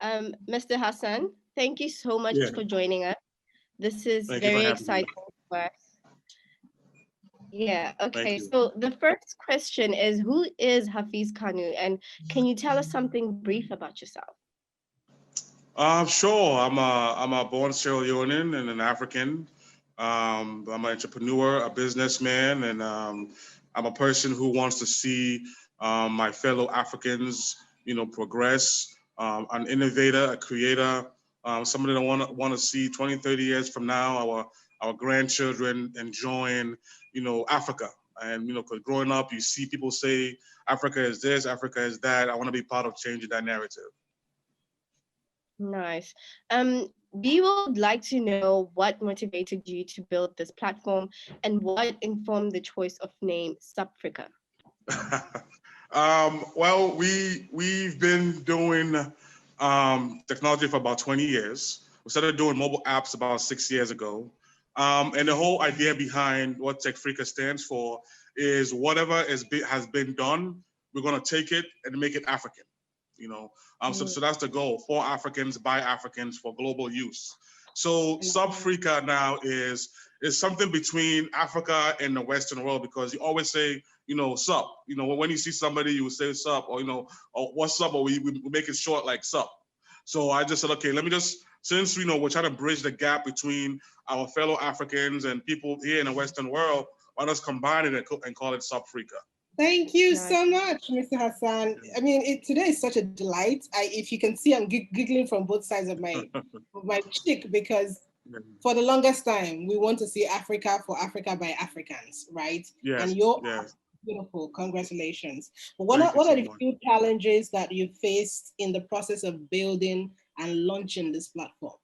Mr. Hassan, thank you so much Yeah, for joining us. This is thank you for very having me. exciting for us. Yeah, okay. Thank you. So the first question is, who is Hafiz-Kanu? And can you tell us something brief about yourself? Sure. I'm a born Sierra Leonean and an African. I'm an entrepreneur, a businessman, and I'm a person who wants to see my fellow Africans, progress. An innovator, a creator, somebody that want to see 20, 30 years from now, our grandchildren enjoying, Africa. And because growing up, you see people say Africa is this, Africa is that. I want to be part of changing that narrative. Nice. We would like to know what motivated you to build this platform and what informed the choice of name SUPFRICA. Well, we've been doing technology for about 20 years. We started doing mobile apps about 6 years ago. And the whole idea behind what SUPFRICA stands for is whatever has been done, we're going to take it and make it African. So that's the goal: for Africans, by Africans, for global use. So SUPFRICA now is something between Africa and the Western world, because you always say, sup. When you see somebody, you would say sup, or or what's up, or we make it short like sup. So I just said, okay, let me just, since we're trying to bridge the gap between our fellow Africans and people here in the Western world, why not combine it and call it SUPFRICA? Thank you so much, Mr. Hassan. I mean, today is such a delight. If you can see, I'm giggling from both sides of my cheek, because for the longest time, we want to see Africa for Africa by Africans, right? Yes. And you're yes. beautiful. Congratulations. But what are the few challenges that you faced in the process of building and launching this platform?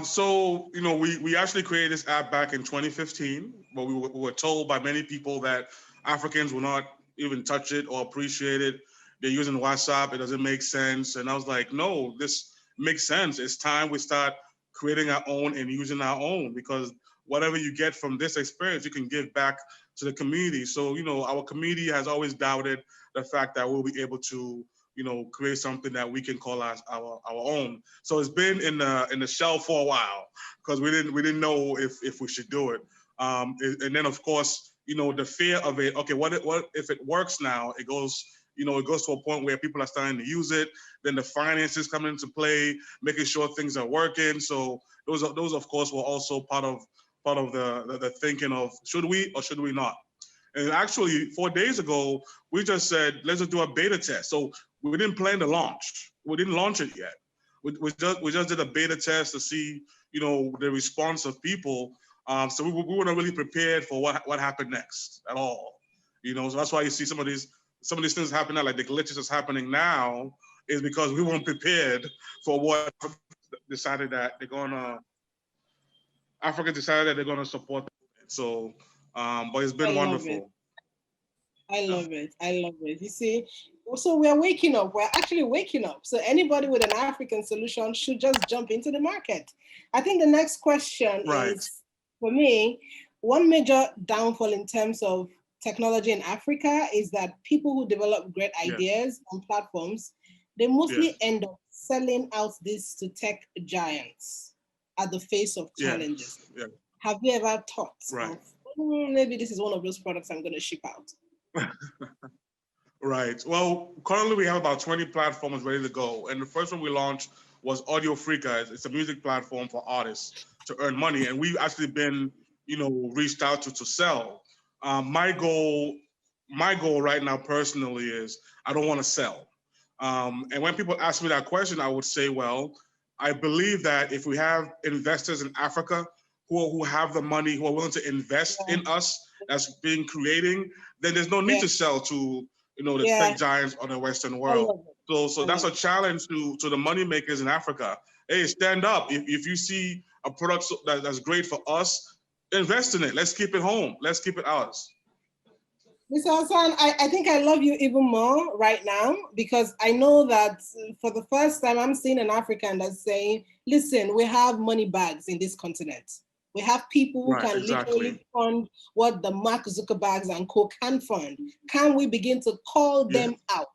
So, we actually created this app back in 2015, but we were told by many people that Africans will not even touch it or appreciate it. They're using WhatsApp. It doesn't make sense. And I was like, no, this makes sense. It's time we start creating our own and using our own, because whatever you get from this experience, you can give back to the community. So, our community has always doubted the fact that we'll be able to, create something that we can call our own. So it's been in the shell for a while, because we didn't know if we should do it. And then of course, the fear of it. Okay, what if it works now? It goes to a point where people are starting to use it. Then the finances come into play, making sure things are working. So those of course were also part of the thinking of, should we or should we not? And actually 4 days ago, we just said, let's just do a beta test. So we didn't plan to launch. We didn't launch it yet. We just did a beta test to see, the response of people. So we weren't really prepared for what happened next at all. So that's why you see some of these things happening, like the glitches that's happening now, is because we weren't prepared for what decided that they're gonna. Africa decided that they're gonna support it. So, but it's been wonderful. I love it. I love it. You see, so we're waking up. We're actually waking up. So anybody with an African solution should just jump into the market. I think the next question is, for me, one major downfall in terms of technology in Africa is that people who develop great ideas on platforms, they mostly end up selling out this to tech giants at the face of challenges. Have you ever thought of, maybe this is one of those products I'm going to ship out? Right. Well, currently we have about 20 platforms ready to go. And the first one we launched was AudioFrica. It's a music platform for artists to earn money. And we've actually been, reached out to sell. My goal right now personally is I don't want to sell. And when people ask me that question, I would say, well, I believe that if we have investors in Africa who have the money, who are willing to invest in us as being creating, then there's no need to sell to the tech giants on the Western world. So that's a challenge to the money makers in Africa. Hey, stand up. If you see a product that's great for us, invest in it. Let's keep it home. Let's keep it ours. Mr. Hassan, I think I love you even more right now, because I know that for the first time I'm seeing an African that's saying, listen, we have money bags in this continent. We have people who Right, can exactly. literally fund what the Mark Zuckerbergs and co can fund. Can we begin to call them out?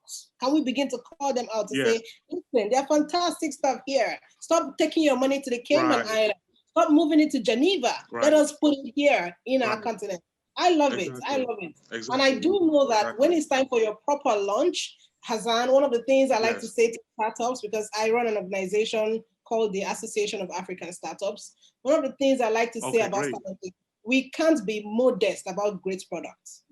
Can we begin to call them out to say, listen, there are fantastic stuff here. Stop taking your money to the Cayman Islands. Stop moving it to Geneva. Let us put it here in our continent. I love it. I love it. And I do know that when it's time for your proper launch, Hassan, one of the things I like to say to startups, because I run an organization called the Association of African Startups, one of the things I like to say about startups is we can't be modest about great products.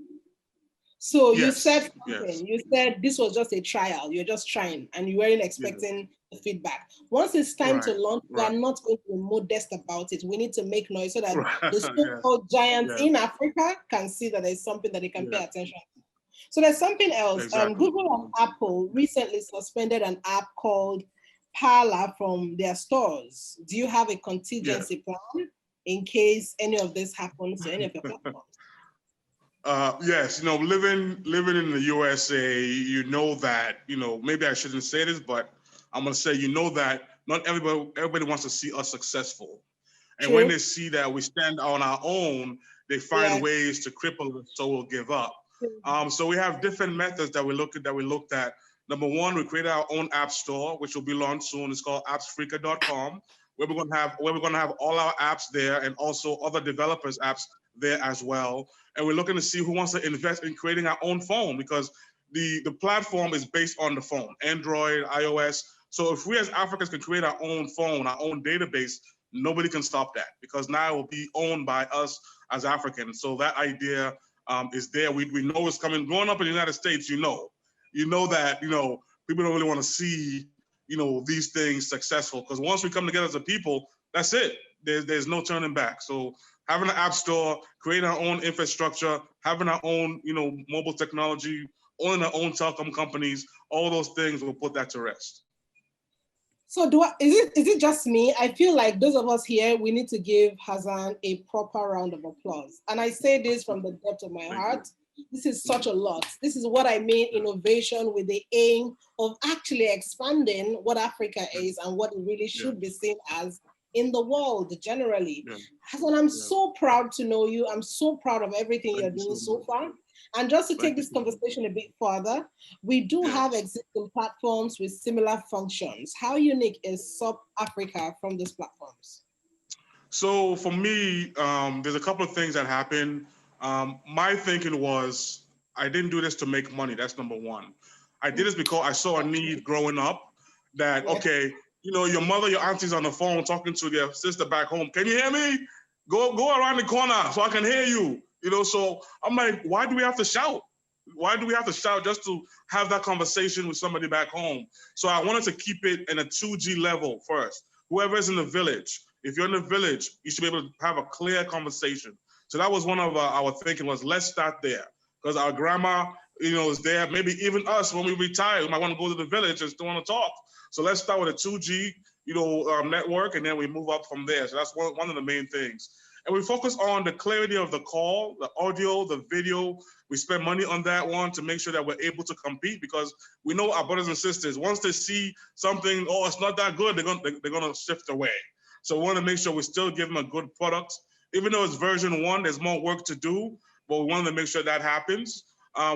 So you said something, you said this was just a trial, you're just trying, and you weren't expecting the feedback. Once it's time to launch, we are not going to be modest about it. We need to make noise so that the so-called giants in Africa can see that there's something that they can pay attention to. So there's something else. Google and Apple recently suspended an app called Parler from their stores. Do you have a contingency plan in case any of this happens to any of your platforms? Yes, living in the USA, that, maybe I shouldn't say this, but I'm gonna say, that not everybody wants to see us successful. And when they see that we stand on our own, they find ways to cripple us, so we'll give up. So we have different methods that we looked at. Number one, we created our own app store, which will be launched soon. It's called SUPFRICA.com, where we're gonna have all our apps there and also other developers' apps there as well. And we're looking to see who wants to invest in creating our own phone, because the platform is based on the phone, Android, iOS. So if we as Africans can create our own phone, our own database, nobody can stop that, because now it will be owned by us as Africans. So that idea is there. We know it's coming. Growing up in the United States, you know that, people don't really want to see, these things successful, because once we come together as a people, that's it. There's no turning back. So having an app store, creating our own infrastructure, having our own, mobile technology, owning our own telecom companies, all those things will put that to rest. So is it just me? I feel like those of us here, we need to give Hassan a proper round of applause. And I say this from the depth of my heart. This is such a lot. This is what I mean, innovation with the aim of actually expanding what Africa is and what it really should be seen as in the world generally. Hassan, I'm so proud to know you. I'm so proud of everything you're doing so far. And just to take this conversation a bit further, we do have existing platforms with similar functions. How unique is SUPFRICA from these platforms? So for me, there's a couple of things that happen. My thinking was, I didn't do this to make money. That's number one. I did this because I saw a need growing up that, okay, your mother, your auntie's on the phone talking to their sister back home. Can you hear me? Go around the corner so I can hear you. So I'm like, why do we have to shout? Why do we have to shout just to have that conversation with somebody back home? So I wanted to keep it in a 2G level first. Whoever is in the village, if you're in the village, you should be able to have a clear conversation. So that was one of our thinking was, let's start there. Because our grandma, is there. Maybe even us, when we retire, we might want to go to the village and still want to talk. So let's start with a 2G, network, and then we move up from there. So that's one of the main things. And we focus on the clarity of the call, the audio, the video. We spend money on that one to make sure that we're able to compete, because we know our brothers and sisters, once they see something, oh, it's not that good, they're gonna shift away. So we want to make sure we still give them a good product. Even though it's version 1, there's more work to do, but we wanted to make sure that happens.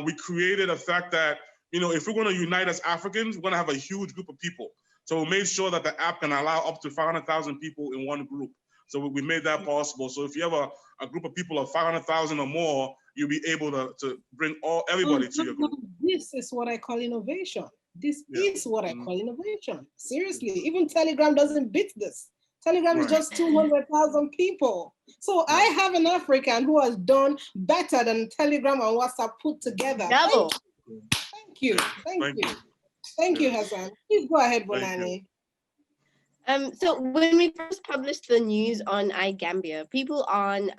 We created a fact that, if we're going to unite as Africans, we're going to have a huge group of people. So we made sure that the app can allow up to 500,000 people in one group. So we made that possible. So if you have a group of people of 500,000 or more, you'll be able to bring everybody to your group. This is what I call innovation. This is what I call innovation. Seriously, even Telegram doesn't beat this. Telegram is just 200,000 people. So I have an African who has done better than Telegram and WhatsApp put together. Double. Thank you. Thank you, Hassan. Please go ahead, Bonani. So when we first published the news on EYEGAMBIA, people on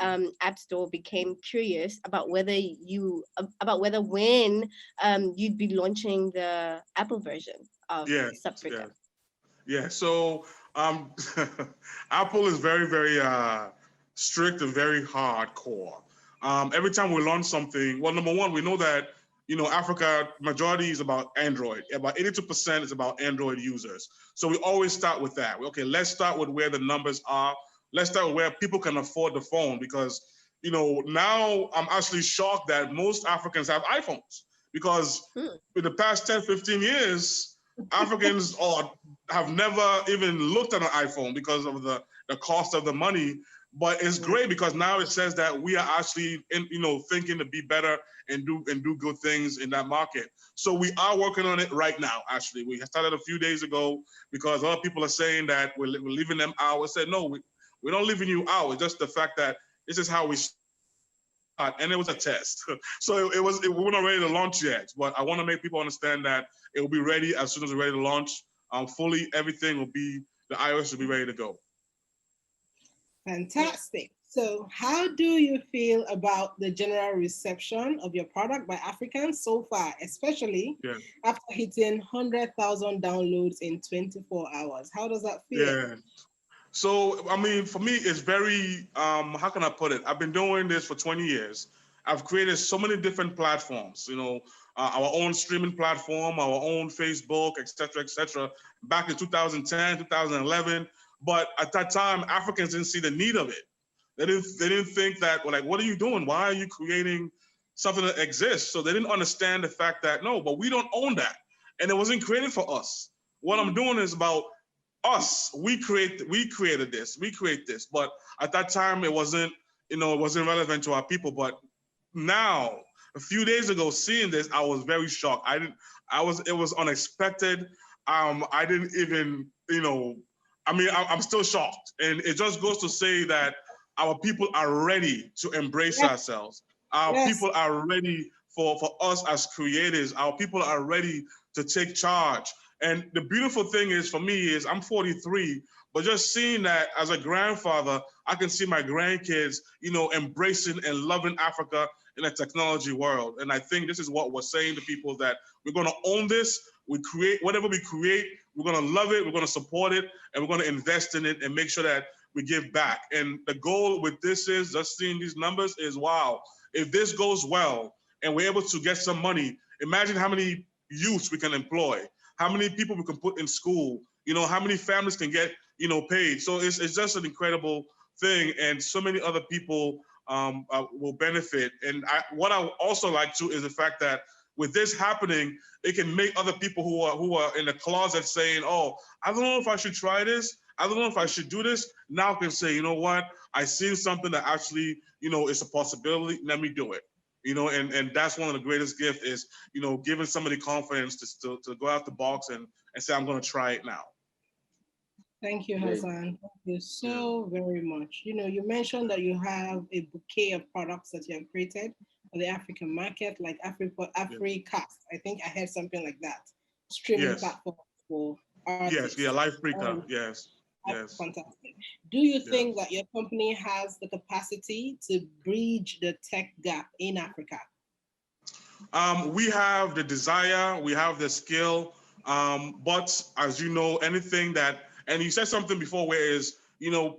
App Store became curious about when you'd be launching the Apple version of SUPFRICA. So Apple is very, very strict and very hardcore. Every time we launch something, well, number one, we know that Africa, majority is about Android. About 82% is about Android users. So we always start with that. Okay, let's start with where the numbers are. let's start where people can afford the phone, because you know, now I'm actually shocked that most Africans have iPhones, because in the past 10, 15 years, Africans have never even looked at an iPhone because of the cost of the money. But it's great because now it says that we are actually, thinking to be better and do good things in that market. So we are working on it right now. Actually, we started a few days ago because a lot of people are saying that we're leaving them out. I said, no, we're not leaving you out. It's just the fact that this is how we start, and it was a test. So we were not ready to launch yet, but I want to make people understand that it will be ready as soon as we're ready to launch. Fully, everything will be, the iOS will be ready to go. Fantastic. So how do you feel about the general reception of your product by Africans so far, especially after hitting 100,000 downloads in 24 hours? How does that feel? Yeah. So, I mean, for me, it's very, how can I put it? I've been doing this for 20 years. I've created so many different platforms, our own streaming platform, our own Facebook, et cetera, back in 2010, 2011. But at that time, Africans didn't see the need of it. They didn't think that, well, like, what are you doing? Why are you creating something that exists? So they didn't understand the fact that, no, but we don't own that. And it wasn't created for us. What I'm doing is about us. We created this, we create this. But at that time, it wasn't relevant to our people. But now, a few days ago, seeing this, I was very shocked. It was unexpected. I didn't even, I'm still shocked. And it just goes to say that our people are ready to embrace ourselves. Our people are ready for us as creators. Our people are ready to take charge. And the beautiful thing is, for me, is I'm 43, but just seeing that as a grandfather, I can see my grandkids, embracing and loving Africa in a technology world. And I think this is what we're saying to people, that we're going to own this. We create whatever we create. We're going to love it. We're going to support it, and we're going to invest in it and make sure that we give back. And the goal with this is, just seeing these numbers, is, wow, if this goes well and we're able to get some money, imagine how many youths we can employ, how many people we can put in school, how many families can get, paid. So it's just an incredible thing, and so many other people will benefit. And what I also like too is the fact that with this happening, it can make other people who are in the closet saying, oh, I don't know if I should try this, I don't know if I should do this, now can say, you know what, I seen something that actually, is a possibility, let me do it. And that's one of the greatest gifts is, giving somebody confidence to go out the box and say, I'm going to try it now. Thank you, Hassan. Thank you so very much. You mentioned that you have a bouquet of products that you have created for the African market, like Africast. I think I heard something like that. Streaming platform for artists. EYEGAMBIA, yes. That's fantastic. Do you think that your company has the capacity to bridge the tech gap in Africa? We have the desire, we have the skill, but as you know, anything that, and you said something before, whereas,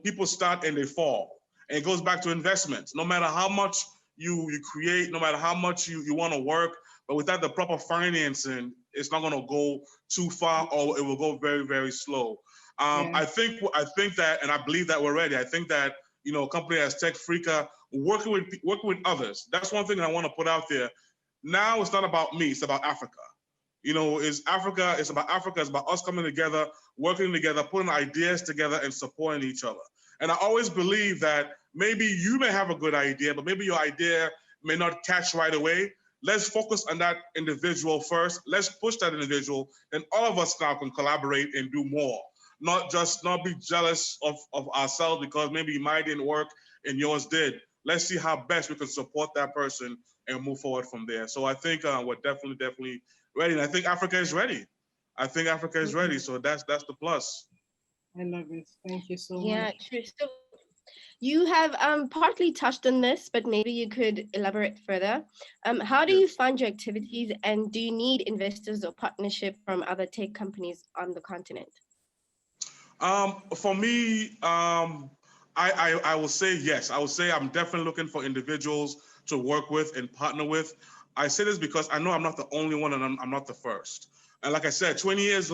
people start and they fall. And it goes back to investments. No matter how much you create, no matter how much you want to work, but without the proper financing, it's not going to go too far, or it will go very, very slow. I think that, and I believe that we're ready. I think that, a company as SUPFRICA, working with others. That's one thing I want to put out there. Now it's not about me, it's about Africa. It's about Africa, it's about us coming together, working together, putting ideas together and supporting each other. And I always believe that maybe you may have a good idea, but maybe your idea may not catch right away. Let's focus on that individual first. Let's push that individual, and all of us now can collaborate and do more. Not be jealous of ourselves because maybe mine didn't work and yours did. Let's see how best we can support that person and move forward from there. So I think we're definitely ready. And I think Africa is ready. So that's the plus. I love it. Thank you so much. Yeah, true. So you have partly touched on this, but maybe you could elaborate further. How do you fund your activities, and do you need investors or partnership from other tech companies on the continent? For me, I will say yes. I will say I'm definitely looking for individuals to work with and partner with. I say this because I know I'm not the only one, and I'm not the first. And like I said, 20 years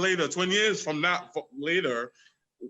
from now,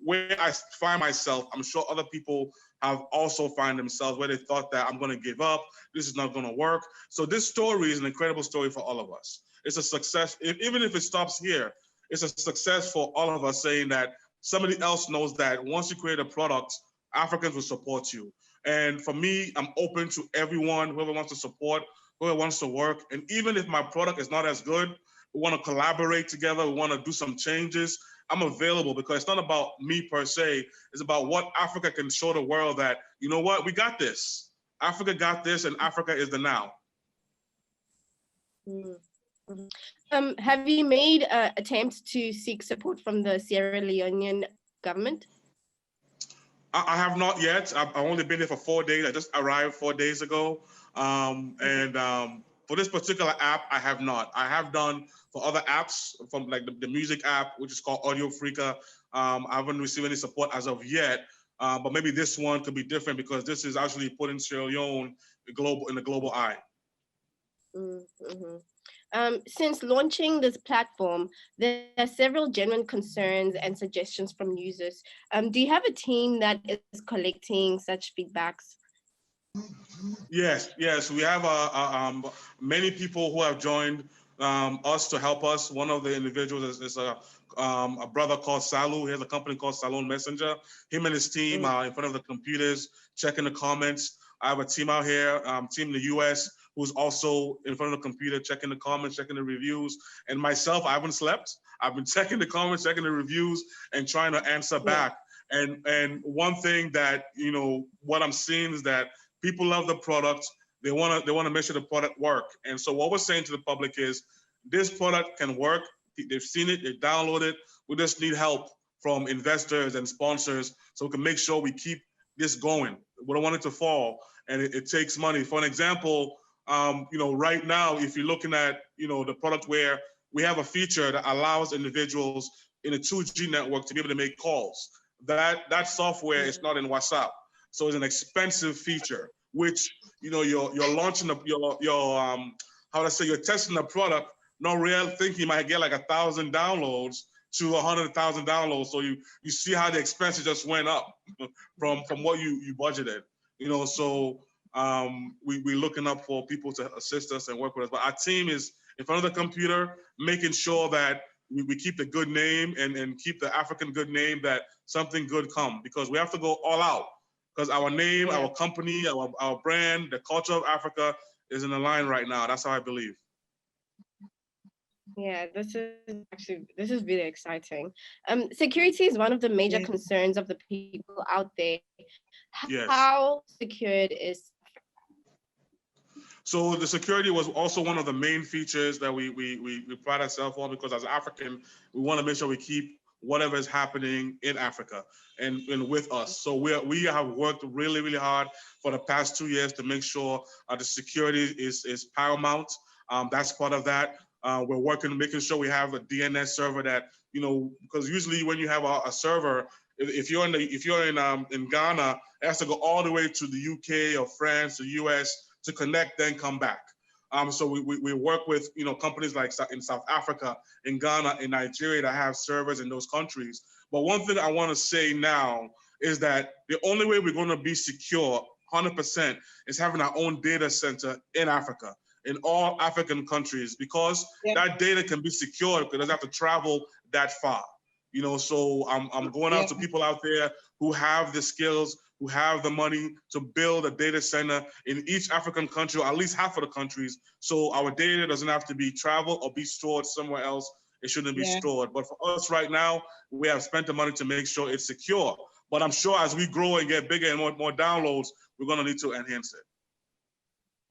where I find myself, I'm sure other people have also find themselves where they thought that I'm going to give up, this is not going to work. So this story is an incredible story for all of us. It's a success, even if it stops here, it's a success for all of us, saying that somebody else knows that once you create a product, Africans will support you. And for me, I'm open to everyone, whoever wants to support, whoever wants to work. And even if my product is not as good, we want to collaborate together, we want to do some changes, I'm available, because it's not about me per se. It's about what Africa can show the world that, you know what, we got this. Africa got this, and Africa is the now. Have you made attempts to seek support from the Sierra Leonean government? I have not yet. I've only been here for 4 days. I just arrived 4 days ago. For this particular app, I have not. I have done for other apps, from like the music app, which is called EYEGAMBIA. I haven't received any support as of yet, but maybe this one could be different because this is actually putting Sierra Leone in the global eye. Since launching this platform, there are several genuine concerns and suggestions from users. Do you have a team that is collecting such feedbacks? Yes, we have many people who have joined us to help us. One of the individuals is a brother called Salu. He has a company called Salon Messenger. Him and his team are in front of the computers, checking the comments. I have a team out here, team in the US, who's also in front of the computer, checking the comments, checking the reviews. And myself, I haven't slept. I've been checking the comments, checking the reviews, and trying to answer back. And one thing that, you know, what I'm seeing is that people love the product. They want to make sure the product work. And so what we're saying to the public is, this product can work. They've seen it, they download it. We just need help from investors and sponsors so we can make sure we keep this going. We don't want it to fall, and it takes money. For an example, you know, right now, if you're looking at, you know, the product where we have a feature that allows individuals in a 2G network to be able to make calls. That software is not in WhatsApp. So it's an expensive feature, which, you know, you're launching you're testing the product, not real thinking you might get like 1,000 downloads to 100,000 downloads. So you see how the expenses just went up from what you budgeted, you know. So we're looking up for people to assist us and work with us. But our team is in front of the computer, making sure that we keep the good name and keep the African good name, that something good come, because we have to go all out. Because our name, our company, our brand, the culture of Africa is in the line right now. That's how I believe. Yeah, this is really exciting. Security is one of the major concerns of the people out there. How secured is? So the security was also one of the main features that we pride ourselves on, because as African, we want to make sure we keep whatever is happening in Africa and with us. So we have worked really, really hard for the past 2 years to make sure the security is paramount. That's part of that. We're working, making sure we have a DNS server that, you know, because usually when you have a server, if you're in Ghana, it has to go all the way to the UK or France or US to connect, then come back. So we work with, you know, companies like in South Africa, in Ghana, in Nigeria that have servers in those countries. But one thing I want to say now is that the only way we're going to be secure 100% is having our own data center in Africa, in all African countries, because that data can be secured because it doesn't have to travel that far. You know, so I'm going out to people out there who have the skills, who have the money to build a data center in each African country, or at least half of the countries. So our data doesn't have to be traveled or be stored somewhere else. It shouldn't be stored. But for us right now, we have spent the money to make sure it's secure. But I'm sure as we grow and get bigger and more downloads, we're going to need to enhance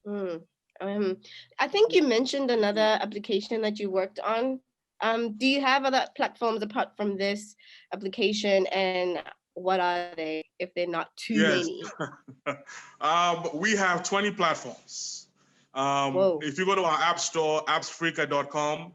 it. I think you mentioned another application that you worked on. Do you have other platforms apart from this application, and what are they, if they're not too many? We have 20 platforms. If you go to our app store, appsfrica.com,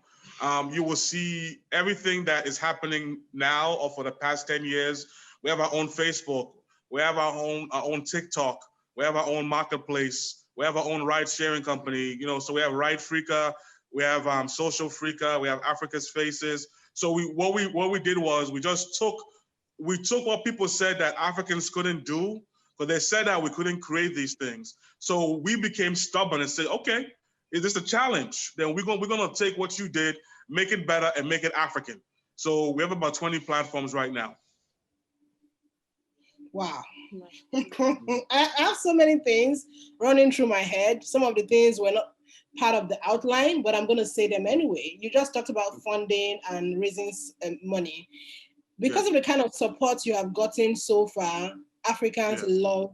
you will see everything that is happening now or for the past 10 years. We have our own Facebook. We have our own TikTok. We have our own marketplace. We have our own ride-sharing company. You know, so we have RideFrica. We have SocialFrica. We have Africa's Faces. So what we did was we just took we took what people said that Africans couldn't do, but they said that we couldn't create these things. So we became stubborn and said, okay, is this a challenge? Then we're gonna take what you did, make it better and make it African. So we have about 20 platforms right now. Wow. I have so many things running through my head. Some of the things were not part of the outline, but I'm going to say them anyway. You just talked about funding and raising money. Because of the kind of support you have gotten so far, Africans love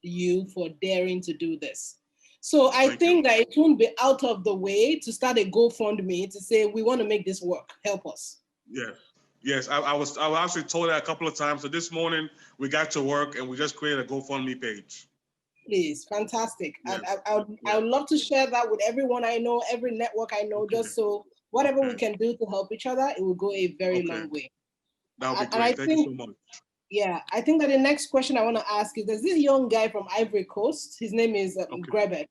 you for daring to do this. So I think that it won't be out of the way to start a GoFundMe to say, we want to make this work. Help us. Yes, I was actually told that a couple of times. So this morning we got to work and we just created a GoFundMe page. Please, fantastic. Yes. I would love to share that with everyone I know, every network I know, just so whatever we can do to help each other, it will go a very long way. That would be great. Thank you so much. Yeah, I think that the next question I want to ask is, there's this young guy from Ivory Coast. His name is Grebet.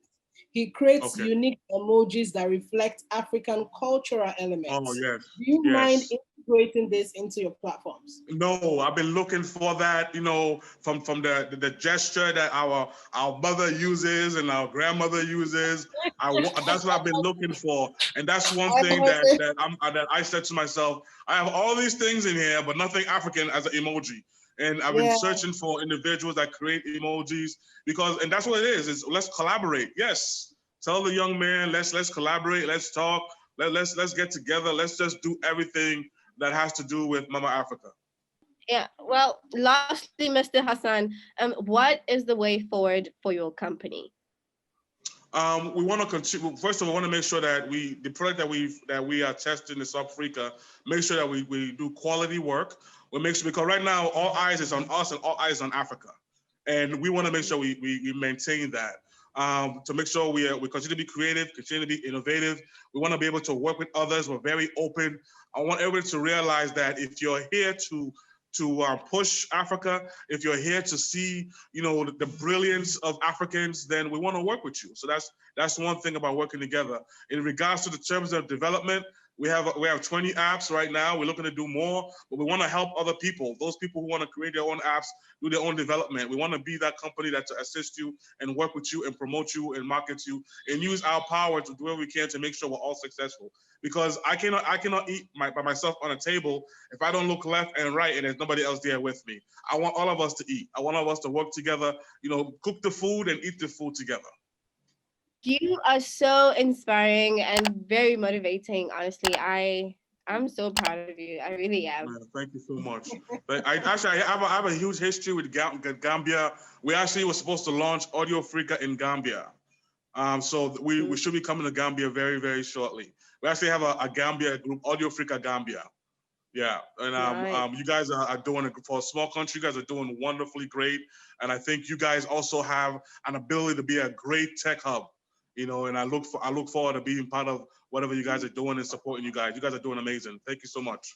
He creates unique emojis that reflect African cultural elements. Oh, yes. Do you mind integrating this into your platforms? No, I've been looking for that, you know, from the gesture that our mother uses and our grandmother uses. That's what I've been looking for. And that's one thing that I said to myself, I have all these things in here, but nothing African as an emoji. And I've been searching for individuals that create emojis and that's what it is let's collaborate. Yes. Tell the young man, let's collaborate, let's talk, let's get together, let's just do everything that has to do with Mama Africa. Yeah, well, lastly, Mr. Hassan, what is the way forward for your company? We want to continue. First of all, we want to make sure that the product that we are testing in SUPFRICA, make sure that we do quality work. We make sure, because right now all eyes is on us and all eyes on Africa, and we want to make sure we maintain that. To make sure we continue to be creative, continue to be innovative. We want to be able to work with others. We're very open. I want everybody to realize that if you're here to push Africa, if you're here to see, you know, the brilliance of Africans, then we want to work with you. So that's one thing about working together. In regards to the terms of development, we have 20 apps right now. We're looking to do more, but we want to help other people. Those people who want to create their own apps, do their own development. We want to be that company that to assist you and work with you and promote you and market you and use our power to do what we can to make sure we're all successful. Because I cannot eat by myself on a table if I don't look left and right and there's nobody else there with me. I want all of us to eat. I want all of us to work together, you know, cook the food and eat the food together. You are so inspiring and very motivating. Honestly, I'm so proud of you. I really am. Man, thank you so much. But I have a huge history with Gambia. We actually were supposed to launch AudioAfrica in Gambia. So we should be coming to Gambia very, very shortly. We actually have a Gambia group, AudioAfrica Gambia. Yeah, and you guys are doing it for a small country. You guys are doing wonderfully great. And I think you guys also have an ability to be a great tech hub. You know, and I look forward to being part of whatever you guys are doing and supporting you guys. You guys are doing amazing. Thank you so much.